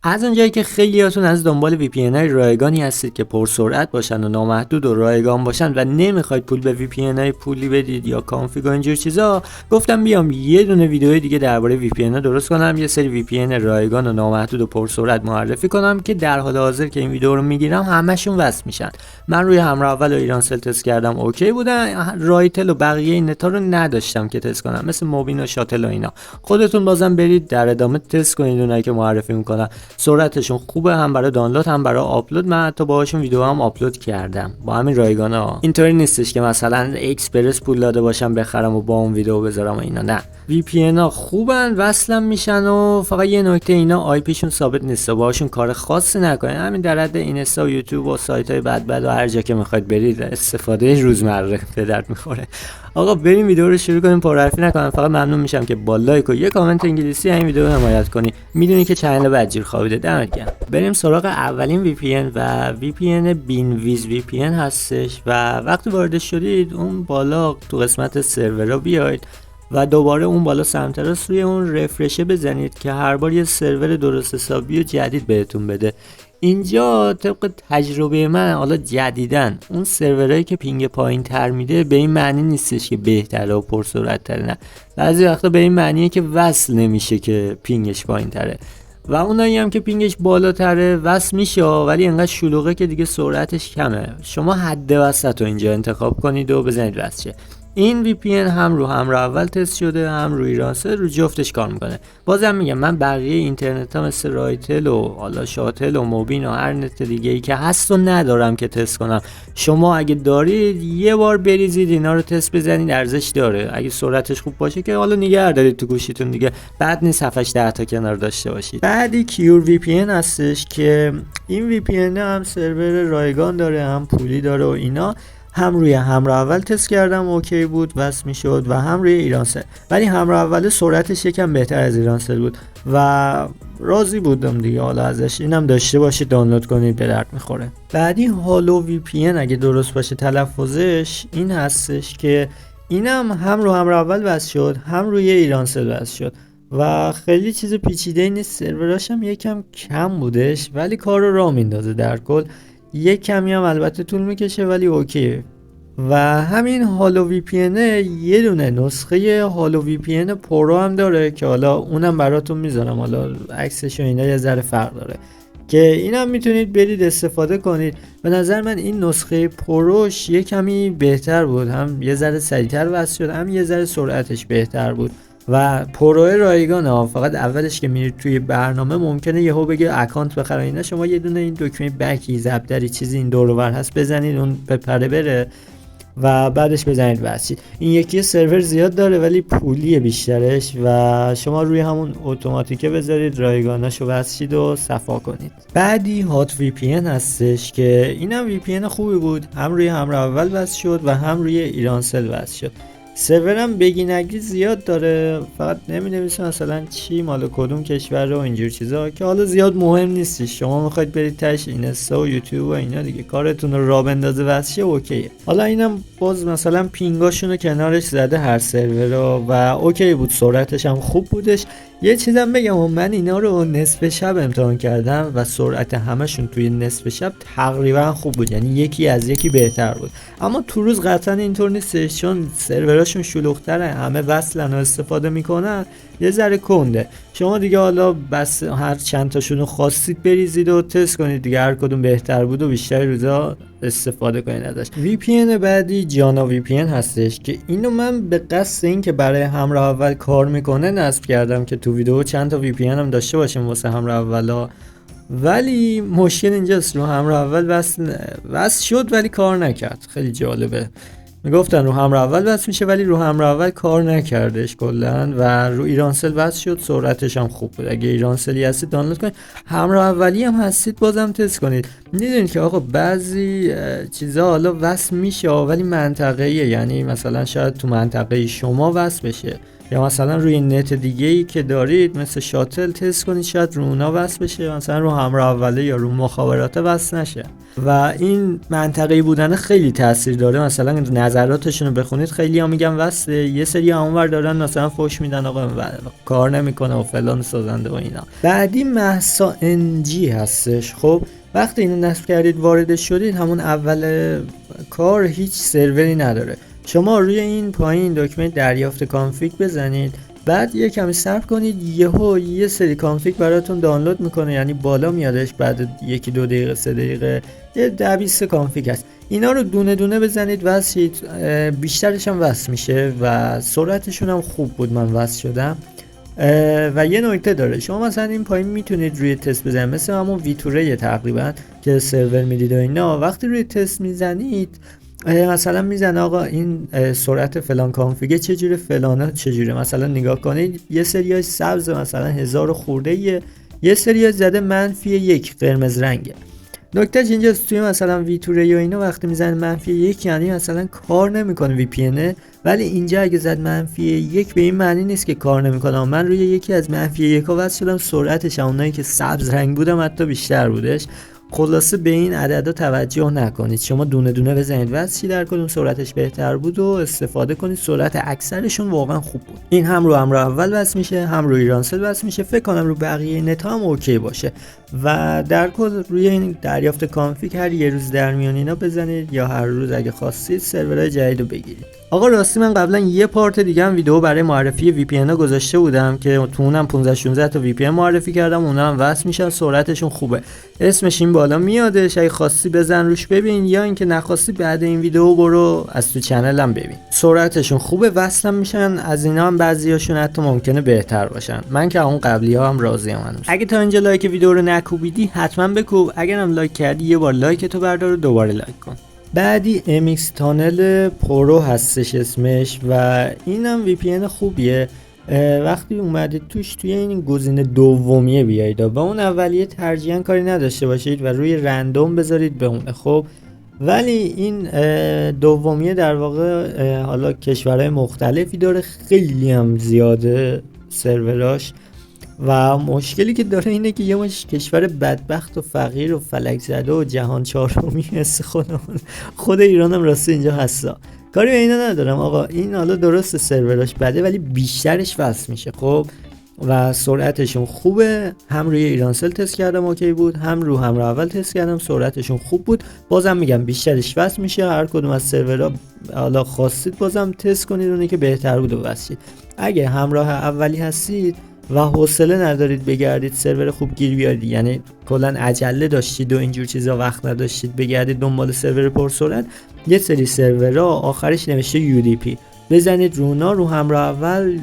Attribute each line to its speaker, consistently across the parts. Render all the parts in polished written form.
Speaker 1: از اونجایی که خیلیاتون از دنبال وی پی های رایگانی هستید که پرسرعت باشن و نامحدود و رایگان باشن و نمیخواید پول به وی پی های پولی بدید یا کانفیگ و اینجور چیزا، گفتم بیام یه دونه ویدیو دیگه درباره وی پی ها درست کنم، یه سری وی پی رایگان و نامحدود و پرسرعت معرفی کنم که در حال حاضر که این ویدیو رو میگیرم همشون وصل میشن. من روی همراه اول و ایرانسل تست کردم، اوکی بودن. رایتل و بقیه این نتا رو نداشتم که تست کنم، مثل موبین و شاتل و اینا. خودتون بازم برید در ادامه تست کنید اونایی که معرفی میکنم. سرعتشون خوبه، هم برای دانلود هم برای آپلود. من حتی باهاشون ویدیو هم آپلود کردم با همین رایگانا. اینطوری نیستش که مثلا اکسپرس پول داده باشم بخرم و با اون ویدیو بذارم و اینا، نه. وی پی ها خوبن، وصلم میشن و فقط یه نکته، اینا آی پیشون ثابت نیست، باهاشون کار خاصی نکنین. همین در حد اینستا و یوتیوب و سایت‌های بد و هر جا که میخواید برید، استفاده روزمره به درد میخوره. آقا بریم ویدیو رو شروع کنیم، پرحرفی نکنم. فقط ممنون میشم که با لایک و یه کامنت انگلیسی این ویدیو رو حمایت کنی. میدونی که چنل بدجور خوابیده. دمت گرم. بریم سراغ اولین وی پی ان و وی پی ان بین ویز وی پی ان هستش و وقتی وارد شدید اون بالا تو قسمت سرورها بیاید و دوباره اون بالا سمت راست روی اون رفرشه بزنید که هر بار یه سرور درست حسابی و جدید بهتون بده. اینجا طبق تجربه من، حالا جدیدن اون سرورایی که پینگ پایین تر میده به این معنی نیستش که بهتره و پرسرعت تره، نه. بعضی وقتا به این معنیه که وصل نمیشه که پینگش پایین تره و اونایی هم که پینگش بالاتره وصل میشه ولی انقدر شلوغه که دیگه سرعتش کمه. شما حد وسط رو اینجا انتخاب کنید و بزنید وصل شه. این وی پی ان هم رو همراه اول تست شده، هم رو ایرانسل، رو جفتش کار میکنه. بازم میگم من بقیه اینترنت ها مثل رایتل و حالا شاتل و موبین و هر نت دیگه ای که هست و ندارم که تست کنم. شما اگه دارید یه بار بریزید اینا رو تست بزنید، ارزش داره. اگه سرعتش خوب باشه که حالا نگه دارید تو گوشیتون دیگه، بعد نیست 7 10 تا کنار داشته باشید. بعدی کیور وی پی ان هستش که این وی پی ان هم سرور رایگان داره، هم پولی داره و اینا. هم روی همراه اول تست کردم، اوکی بود، وصل میشد، و هم روی ایرانسل. ولی همراه اول سرعتش یکم بهتر از ایرانسل بود و راضی بودم دیگه حالا ازش. اینم داشته باشید، دانلود کنید، به درد میخوره. بعدی هالو وی پی ان اگه درست باشه تلفظش، این هستش که اینم هم رو همراه اول وصل شد، هم روی ایرانسل وصل شد و خیلی چیز پیچیده نیست. سروراش هم یکم کم بودش ولی کار رو راه میندازه. در کل یک کمی هم البته طول میکشه ولی اوکی. و همین هالو وی پی ان یه دونه نسخه هالو وی پی ان پرو هم داره که حالا اونم براتون میذارم، حالا عکسش و اینا یه ذره فرق داره که اینم میتونید برید استفاده کنید. به نظر من این نسخه پروش یه کمی بهتر بود، هم یه ذره سریعتر وصل شد، هم یه ذره سرعتش بهتر بود و پرو رایگان ها. فقط اولش که میرید توی برنامه ممکنه یهو بگه اکانت بخره اینا، شما یه دونه این دکمه بکی زبدری چیزی این دور و بر هست بزنید اون بپره بره و بعدش بزنید وصل. این یکی سرور زیاد داره ولی پولیه بیشترش و شما روی همون اتوماتیکه بذارید رایگاناشو وصلید و صفا کنید. بعدی هات وی پی ان هستش که اینم وی پی ان خوبی بود، هم روی همراه اول وصل شد و هم روی ایرانسل وصل شد. سرورم بگینگی زیاد داره، فقط نمی‌نویسه مثلا چی مال کدوم کشور و اینجور چیزا که حالا زیاد مهم نیستی. شما میخواید برید تاش اینستا و یوتیوب و اینا دیگه، کارتون رو راه بندازه واسه اوکیه. حالا اینم باز مثلا پینگاشونو کنارش زده هر سرور و اوکی بود، سرعتش هم خوب بودش. یه چیزم بگم، من اینا رو نصف شب امتحان کردم و سرعت همشون توی نصف شب تقریبا خوب بود، یعنی یکی از یکی بهتر بود. اما تو روز قطعا اینطور نیستش، چون سروراشون شلوغ‌تره، همه وصلن و استفاده میکنن، یه ذره کنده. شما دیگه حالا بس هر چند تاشونو خواستید بریزید و تست کنید دیگه، هر کدوم بهتر بود و بیشتر روزا استفاده کنید ازش. وی پی ان بعدی جانا وی پی ان هستش که اینو من به قصد این که برای همراه اول کار میکنه نصب کردم که تو ویدیو چند تا وی پی ان هم داشته باشیم واسه همراه اولا. ولی مشکل اینجاست، رو همراه اول وصل شد ولی کار نکرد. خیلی جالبه، میگفتن رو همراه اول وصل میشه ولی رو همراه اول کار نکردش کلا و رو ایرانسل وصل شد، سرعتش هم خوب بود. اگه ایرانسلی هستید دانلود کنید، همراه اولی هم هستید بازم تست کنید. میدونید که آقا بعضی چیزا حالا وصل میشه ولی منطقه‌ایه، یعنی مثلا شاید تو منطقه شما وصل بشه یا مثلا روی نت دیگه ای که دارید مثل شاتل تست کنید، شاید رو اونا وصل بشه، مثلا رو همراه اوله یا رو مخابرات وصل نشه. و این منطقه‌ای بودن خیلی تاثیر داره. مثلا نظراتشون رو بخونید، خیلی ها میگن وصله، یه سری اونور دارن مثلا فوش میدن آقا کار نمیکنه و فلان سازنده و اینا. بعدی مهسا انجی هستش. خب وقتی اینو نصب کردید واردش شدید، همون اول کار هیچ سروری نداره. شما روی این پایین دکمه دریافت کانفیگ بزنید، بعد یه کمی صبر کنید، یه سری کانفیگ براتون دانلود میکنه، یعنی بالا میادش بعد 1-2 دقیقه 3 دقیقه یه 10-20 کانفیگ هست. اینا رو دونه دونه بزنید وصلید، بیشترش هم وصل میشه و سرعتشون هم خوب بود، من وصل شدم. و یه نکته داره، شما مثلا این پایین میتونید روی تست بزنید، مثل همون ویتوره تقریبا که سرور میدید و اینا. وقتی روی تست میزنید مثلا میزنه آقا این سرعت فلان کانفیگه چجوره، فلانه چجوره. مثلا نگاه کنید یه سریاش سبز مثلا 1000 خورده، یه سریاش زده -1 قرمز رنگه. نکتهش اینجاست، توی مثلا ویتوره و اینا وقتی میزنه -1 یعنی مثلا کار نمیکنه وی پی ان، ولی اینجا اگه زد -1 به این معنی نیست که کار نمیکنه. من روی یکی از -1 ها وصل شدم، سرعتش اونایی که سبز رنگ بودم حتی بیشتر بودش. خلاصه به این عددا توجه نکنید، شما دونه دونه بزنید واسه در کدوم سرعتش بهتر بود و استفاده کنید. سرعت اکثرشون واقعا خوب بود. این هم رو همراه اول وصل میشه، هم رو ایرانسل وصل میشه. فکر کنم رو بقیه نت هم اوکی باشه. و در کل روی این دریافت کانفیگ هر یه روز در میون اینا بزنید، یا هر روز اگه خواستید سرورهای جدید رو بگیرید. آقا راستی من قبلا یه پارت دیگه هم ویدیو برای معرفی وی پی ان گذاشته بودم که تو اونم 15-16 تا وی پی ان معرفی کردم، اونها هم وصل میشن، سرعتشون خوبه. اسمش این بالا میادش، اگه خواستی بزن روش ببین، یا اینکه نخواستی بعد این ویدیو برو از تو چنلم ببین. سرعتشون خوبه، وصلم میشن. از اینا هم بعضیاشون حتی ممکنه بهتر باشن. من که اون قبلی‌ها هم راضیم هنوز. اگه تا اینجا لایک ویدیو رو نکوبیدی حتما بکوب، اگرم لایک کردی یه بار لایک تو بردار و دوباره لایک کن. بعدی MX تانل پرو هستش اسمش و اینم وی پی ان خوبیه. وقتی اومدید توش توی این گزینه دومیه بیایید، با اون اولیه ترجیحاً کاری نداشته باشید و روی رندوم بذارید بمونه. خب ولی این دومیه در واقع حالا کشورهای مختلفی داره، خیلی هم زیاده سروراش و مشکلی که داره اینه که یه مش کشور بدبخت و فقیر و فلک زده و جهان چهارمی مثل خود ایران هم راسته اینجا هستا. کاری به اینا ندارم آقا، این حالا درست سروراش بده ولی بیشترش وصل میشه. خب و سرعتشون خوبه. هم روی ایرانسل تست کردم اوکی بود، هم رو همراه اول تست کردم سرعتشون خوب بود. بازم میگم بیشترش وصل میشه. هر کدوم از سرورها حالا خواستید بازم تست کنید اونی که بهتر بود و وصل. اگه همراه اولی هستید و حوصله ندارید بگردید سرور خوب گیر بیارید، یعنی کلا عجله داشتید و اینجور چیزا وقت نداشتید بگردید دنبال سرور پرسرعت، یه سری سرورها آخرش نوشته UDP بزنید رونا، رو همراه اول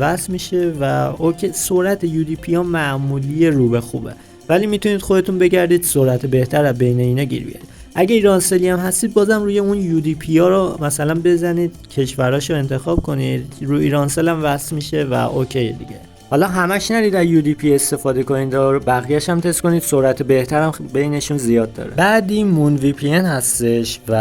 Speaker 1: وصل میشه و اوکی. سرعت UDP ها معمولی رو به خوبه، ولی میتونید خودتون بگردید سرعت بهتر از بین اینا گیر بیارید. اگه ایرانسلی هم هستید بازم روی اون UDP ها رو مثلا بزنید، کشوراشو انتخاب کنید، رو ایرانسل هم وصل میشه و اوکی دیگه. حالا همش نرید از UDP استفاده کنید، بقیه‌اش هم تست کنید، سرعت بهتر هم بینشون زیاد داره. بعدی مون وی پی ان هستش و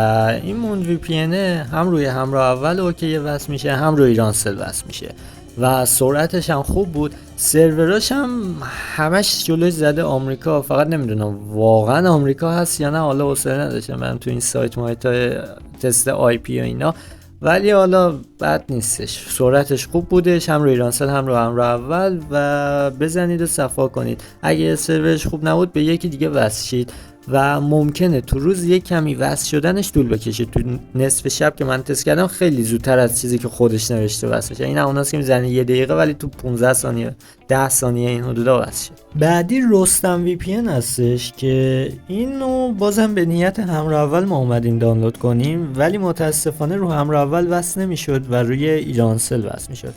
Speaker 1: این مون وی پی ان هم روی همراه اول اوکی وصل میشه، هم روی ایرانسل وصل میشه و سرعتش هم خوب بود. سروراش هم همش جلوش زده آمریکا، فقط نمیدونم واقعا آمریکا هست یا نه، حالا حوصله نداشتم من تو این سایت مایتای تست آی پی و اینا، ولی حالا بد نیستش. سرعتش خوب بودش، هم روی ایرانسل هم رو همراه اول و بزنید و صفا کنید. اگه سرورش خوب نبود به یکی دیگه وصل شید و ممکنه تو روز یک کمی وصل شدنش طول بکشه. تو نصف شب که من تست کردم خیلی زودتر از چیزی که خودش نوشته وصل بشه. این اوناست که میزنه 1 دقیقه ولی تو 15 ثانیه 10 ثانیه این حدودا وصل شه. بعدی رستم وی پی ان هستش که اینو بازم به نیت همراه اول ما اومدیم دانلود کنیم، ولی متاسفانه رو همراه اول وصل نمیشد و روی ایرانسل وصل میشد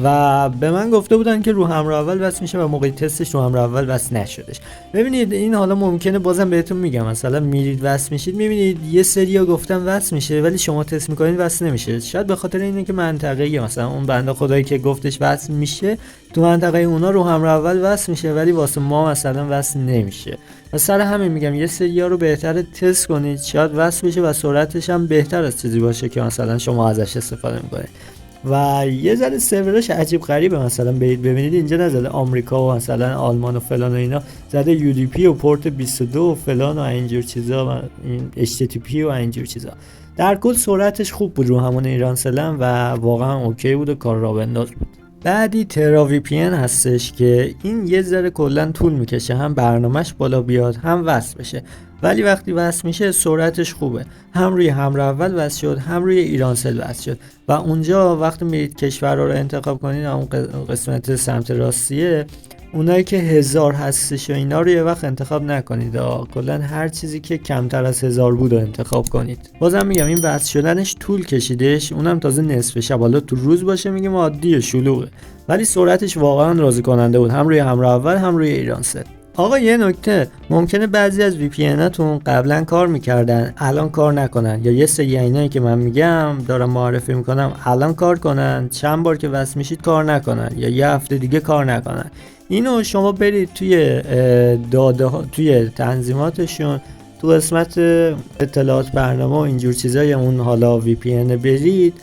Speaker 1: و به من گفته بودن که رو همراه اول وصل میشه و موقع تستش رو همراه اول وصل نشدش. ببینید این حالا ممکنه بازم بهتون میگم مثلا میرید وصل میشید میبینید یه سریا گفتن وصل میشه ولی شما تست میکنید وصل نمیشه. شاید به خاطر اینه که منطقه‌ای مثلا اون بنده خدایی که گفتش وصل میشه تو منطقه اونا رو همراه اول وصل میشه ولی واسه ما مثلا وصل نمیشه. و سر همین میگم یه سریا رو بهتره تست کنید، شاید وصل بشه و سرعتش هم بهتر از چیزی باشه که مثلا شما ازش استفاده میکنید. و یه ذره سروراش عجیب غریبه، مثلا برید ببینید اینجا نزده آمریکا و مثلا آلمان و فلان و اینا، زده UDP و پورت 22 و فلان و اینجور چیزا و این HTTP و اینجور چیزا. در کل سرعتش خوب بود رو همون ایرانسل و واقعا اوکی بود و کار را بنداز بود. بعدی ترا وی پی ان هستش که این یه ذره کلا طول میکشه، هم برنامهش بالا بیاد هم وصل بشه، ولی وقتی وصل میشه سرعتش خوبه. هم روی همراه اول وصل شد، هم روی ایرانسل وصل شد و اونجا وقتی میرید کشورها رو انتخاب کنید، اون قسمت سمت راستیه، اونایی که 1000 هستش و اینا رو یه وقت انتخاب نکنید، کلا هر چیزی که کمتر از 1000 بود رو انتخاب کنید. بازم میگم این وصل شدنش طول کشیدش، اونم تازه نصف شب، حالا تو روز باشه میگیم عادیه شلوغه، ولی سرعتش واقعا راضی کننده بود، هم روی همراه اول هم روی ایرانسل. آقا یه نکته، ممکنه بعضی از VPN هاتون قبلا کار میکردن الان کار نکنن، یا یه سری اینایی که من میگم دارم معرفی میکنم الان کار کنن، چند بار که وصل میشید کار نکنن یا یه هفته دیگه کار نکنن. اینو شما برید توی داده ها، توی تنظیماتشون، تو قسمت اطلاعات برنامه و اینجور چیزای اون حالا VPN برید،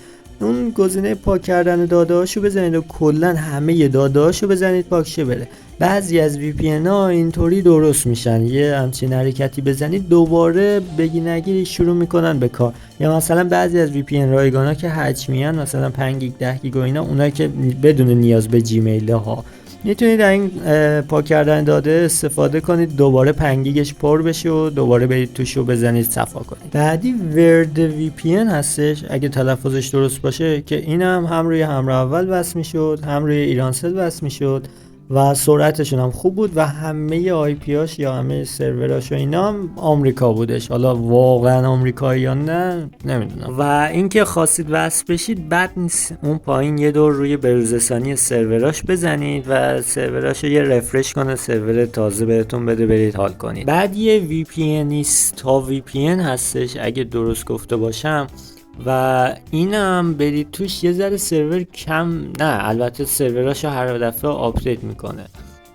Speaker 1: اون گزینه پاک کردن داده هاشو بزنید و کلا همه داده هاشو بزنید پاک شه بره. بعضی از VPN ها اینطوری درست میشن، یه همچین حرکتی بزنید دوباره بگی نگیری شروع میکنن به کار. یا مثلا بعضی از VPN رایگان ها که حجمی ان، مثلا 5 گیگ 10 گیگ و اینا، اونایی که بدون نیاز به جیمیل ها، میتونید این پاک کردن داده استفاده کنید، دوباره 5 گیگش پر بشه و دوباره برید توش و بزنید صفا کنید. بعدی ورد VPN هستش اگه تلفظش درست باشه، که اینم هم روی همراه اول وصل میشد، هم روی ایرانسل وصل میشد و سرعتشون هم خوب بود و همه آی پی هاش یا همه سروراش و اینا هم آمریکا بودش. حالا واقعا آمریکایی یا نه نمیدونم. و اینکه خواستید وصل بشید بد نیست اون پایین یه دور روی بروزرسانی سروراش بزنید و سروراش یه رفرش کنه، سرور تازه بهتون بده، برید حال کنید. بعد یه وی پی انیستا وی پی ان هستش اگه درست گفته باشم، و اینم برید توش یه ذره سرور کم، نه البته سروراشو هر دفعه آپدیت میکنه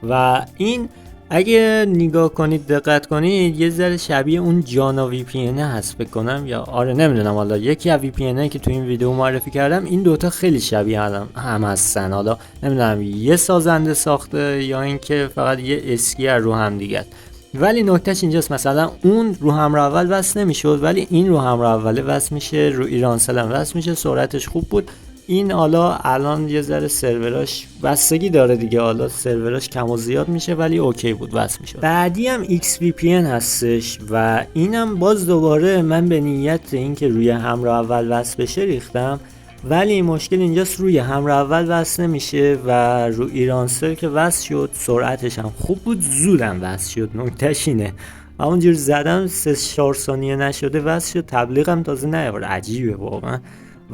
Speaker 1: و این اگه نگاه کنید دقت کنید یه ذره شبیه اون جانا وی پی ان هست بکنم، یا آره نمیدونم، حالا یکی از وی پی ان که تو این ویدیو معرفی کردم این دوتا خیلی شبیه هم هستن، حالا نمیدونم یه سازنده ساخته یا اینکه فقط یه اسکی رو هم دیگه. ولی نکتهش اینجاست، مثلا اون رو همراه اول وصل نمیشد ولی این رو همراه اول وصل میشه، رو ایرانسل هم وصل میشه، سرعتش خوب بود. این حالا الان یه ذره سروراش بستگی داره دیگه، حالا سروراش کم و زیاد میشه ولی اوکی بود وصل میشه. بعدی هم XVPN هستش و اینم باز دوباره من به نیت اینکه روی همراه اول وصل بشه ریختم، ولی مشکل اینجاست روی همراه اول وصل نمیشه و رو ایرانسل که وصل شد سرعتش هم خوب بود، زودم وصل شد. نکتهش اینه همونجور زدم 3-4 ثانیه نشده وصل شد، تبلیغم تازه نیاورد، عجیبه واقعا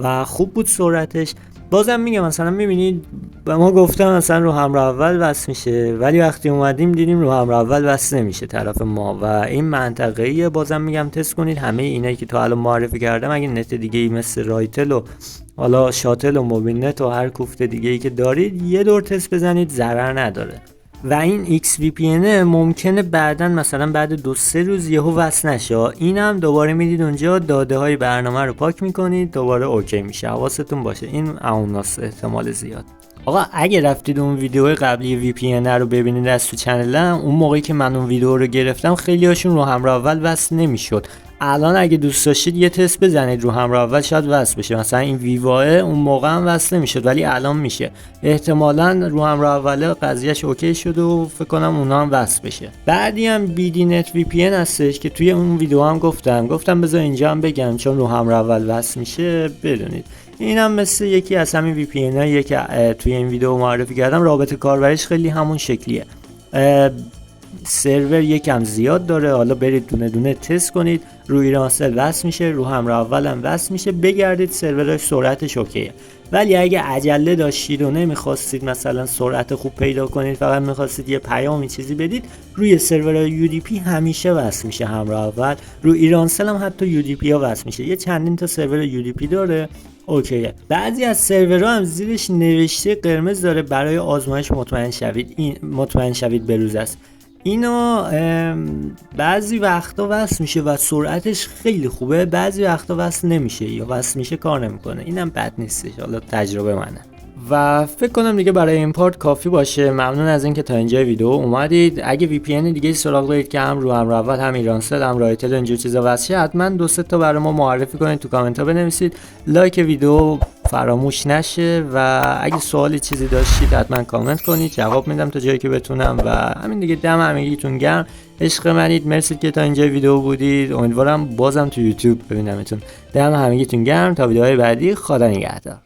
Speaker 1: و خوب بود سرعتش. بازم میگم مثلا میبینید به ما گفتم مثلا رو همراه اول وصل میشه، ولی وقتی اومدیم دیدیم رو همراه اول وصل نمیشه طرف ما و این منطقه‌ایه. بازم میگم تست کنید همه اینایی که تا الان معرفی کردم، اگه نت دیگه ای مثل رایتل و حالا شاتل و موبیل نت و هر کوفت دیگه ای که دارید یه دور تست بزنید، ضرر نداره. و این XVPN ممکنه بعدن مثلا بعد 2-3 روز یهو وصل نشه، اینم دوباره میدید اونجا داده های برنامه رو پاک میکنید دوباره اوکی میشه، حواستون باشه این اوناست احتمال زیاد. آقا اگه رفتید اون ویدیو قبلی VPN رو ببینید از تو چنلم، اون موقعی که من اون ویدیو رو گرفتم خیلی هاشون رو همراه اول وصل نمیشد. الان اگه دوست داشتید یه تست بزنید رو همراه اول شاید وصل بشه، مثلا این ویواه اون موقع هم وصل نمیشد ولی الان میشه، احتمالاً رو همراه اول قضیهش اوکی شد و فکر کنم اونا هم وصل بشه. بعدی هم BD Net VPN هستش که توی اون ویدیو هم گفتم بذار اینجا هم بگم چون رو همراه اول وصل میشه بدونید. این هم مثل یکی از همین VPN هایی که توی این ویدیو معرفی کردم، رابطه کاربریش خیلی همون شکلیه، سرور یکم زیاد داره، حالا برید دونه دونه تست کنید، رو ایرانسل وصل میشه، رو همراه اول هم وصل میشه، بگردید سرورش سرعتش اوکیه. ولی اگه عجله داشتید و نمیخواستید مثلا سرعت خوب پیدا کنید، فقط میخواستید یه پیامی چیزی بدید، روی سرور UDP همیشه وصل میشه همراه اول، رو ایرانسل هم حتی UDP ها وصل میشه، یه چندین تا سرور UDP داره اوکیه. بعضی از سرورها هم زیرش نوشته قرمز داره برای آزمایش مطمئن شوید، این مطمئن شوید بروز است. اینو بعضی وقتا وصل میشه و سرعتش خیلی خوبه، بعضی وقتا وصل نمیشه یا وصل میشه کار نمیکنه. اینم بد نیستش، حالا تجربه منه. و فکر کنم دیگه برای این پارت کافی باشه. ممنون از اینکه تا اینجا ویدیو اومدید. اگه VPN دیگه سراغ دارید که هم رو هم اول هم ایرانسل هم رایتل اینجور چیزا واسه، حتما 2-3 تا برای ما معرفی کنید، تو کامنت ها بنویسید. لایک ویدیو فراموش نشه و اگه سوالی چیزی داشتید حتما کامنت کنید، جواب میدم تا جایی که بتونم. و همین دیگه، دم همگیتون گرم، عشق منید، مرسی که تا اینجا ویدیو بودید. امیدوارم بازم تو یوتیوب ببینمتون. دم همگیتون گرم، تا ویدیوهای بعدی، خدا نگهدار.